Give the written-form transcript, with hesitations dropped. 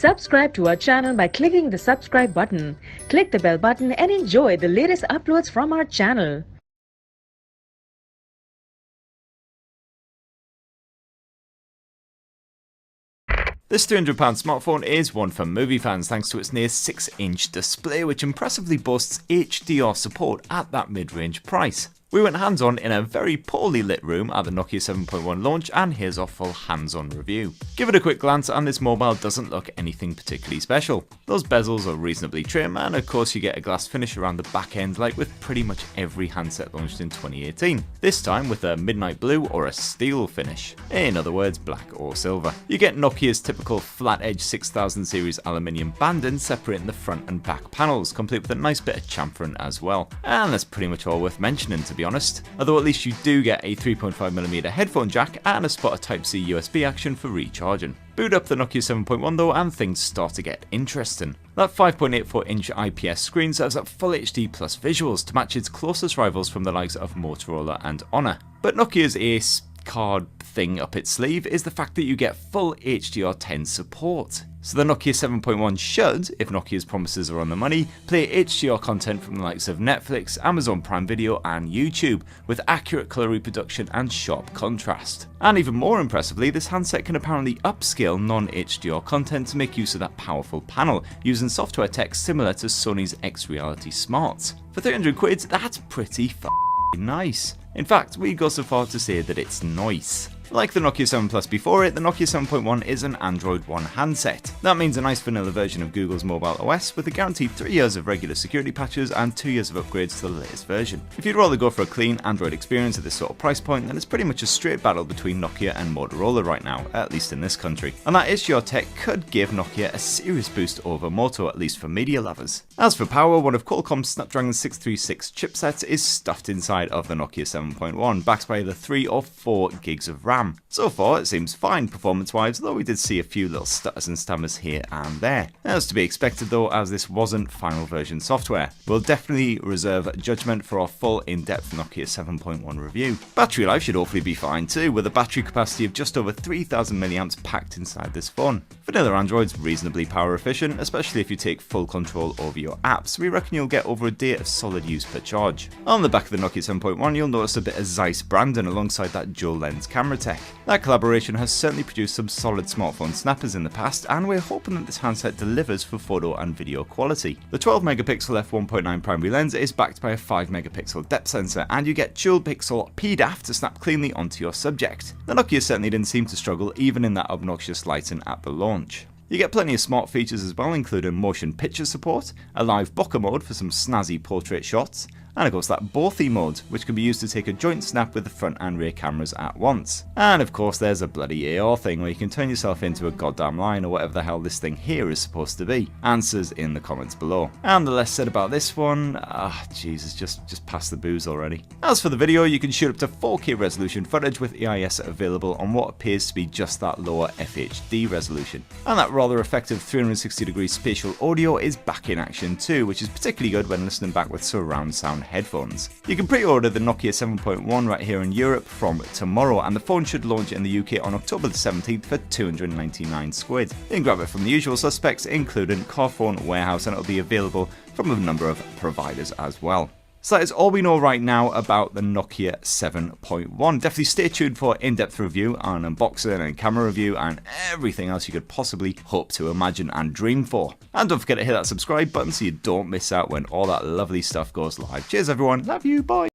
Subscribe to our channel by clicking the subscribe button. Click the bell button and enjoy the latest uploads from our channel. This £300 smartphone is one for movie fans thanks to its near 6-inch display, which impressively boasts HDR support at that mid-range price. We went hands-on in a very poorly lit room at the Nokia 7.1 launch, and here's our full hands-on review. Give it a quick glance and this mobile doesn't look anything particularly special. Those bezels are reasonably trim, and of course you get a glass finish around the back end like with pretty much every handset launched in 2018. This time with a midnight blue or a steel finish. In other words, black or silver. You get Nokia's typical flat-edge 6000 series aluminium banding separating the front and back panels, complete with a nice bit of chamfering as well. And that's pretty much all worth mentioning, to be honest, although at least you do get a 3.5mm headphone jack and a spot of Type-C USB action for recharging. Boot up the Nokia 7.1 though and things start to get interesting. That 5.84-inch IPS screen serves up Full HD plus visuals to match its closest rivals from the likes of Motorola and Honor. But Nokia's ace card thing up its sleeve is the fact that you get full HDR10 support. So the Nokia 7.1 should, if Nokia's promises are on the money, play HDR content from the likes of Netflix, Amazon Prime Video and YouTube, with accurate colour reproduction and sharp contrast. And even more impressively, this handset can apparently upscale non-HDR content to make use of that powerful panel, using software tech similar to Sony's X-Reality Smarts. For 300 quid, that's pretty nice. In fact, we go so far to say that it's nice. Like the Nokia 7 Plus before it, the Nokia 7.1 is an Android One handset. That means a nice vanilla version of Google's mobile OS with a guaranteed 3 years of regular security patches and 2 years of upgrades to the latest version. If you'd rather go for a clean Android experience at this sort of price point, then it's pretty much a straight battle between Nokia and Motorola right now, at least in this country. And that HDR tech could give Nokia a serious boost over Moto, at least for media lovers. As for power, one of Qualcomm's Snapdragon 636 chipsets is stuffed inside of the Nokia 7.1, backed by either 3 or 4 gigs of RAM. So far it seems fine performance-wise, though we did see a few little stutters and stammers here and there. That's to be expected though, as this wasn't final version software. We'll definitely reserve judgment for our full in-depth Nokia 7.1 review. Battery life should hopefully be fine too, with a battery capacity of just over 3000 mAh packed inside this phone. Vanilla Android's reasonably power efficient, especially if you take full control over your apps. We reckon you'll get over a day of solid use per charge. On the back of the Nokia 7.1 you'll notice a bit of Zeiss branding alongside that dual lens camera tech. That collaboration has certainly produced some solid smartphone snappers in the past, and we're hoping that this handset delivers for photo and video quality. The 12MP f1.9 primary lens is backed by a 5MP depth sensor, and you get dual pixel PDAF to snap cleanly onto your subject. The Nokia certainly didn't seem to struggle even in that obnoxious lighting at the launch. You get plenty of smart features as well, including motion picture support, a live bokeh mode for some snazzy portrait shots, and of course that Bothy mode, which can be used to take a joint snap with the front and rear cameras at once. And of course there's a bloody AR thing where you can turn yourself into a goddamn lion or whatever the hell this thing here is supposed to be. Answers in the comments below. And the less said about this one, Jesus, just pass the booze already. As for the video, you can shoot up to 4K resolution footage with AIS available on what appears to be just that lower FHD resolution. And that rather effective 360-degree spatial audio is back in action too, which is particularly good when listening back with surround sound headphones. You can pre-order the Nokia 7.1 right here in Europe from tomorrow, and the phone should launch in the UK on October the 17th for 299 quid. You can grab it from the usual suspects including Carphone Warehouse, and it'll be available from a number of providers as well. So that is all we know right now about the Nokia 7.1. Definitely stay tuned for in-depth review and unboxing and camera review and everything else you could possibly hope to imagine and dream for. And don't forget to hit that subscribe button so you don't miss out when all that lovely stuff goes live. Cheers everyone, love you, bye!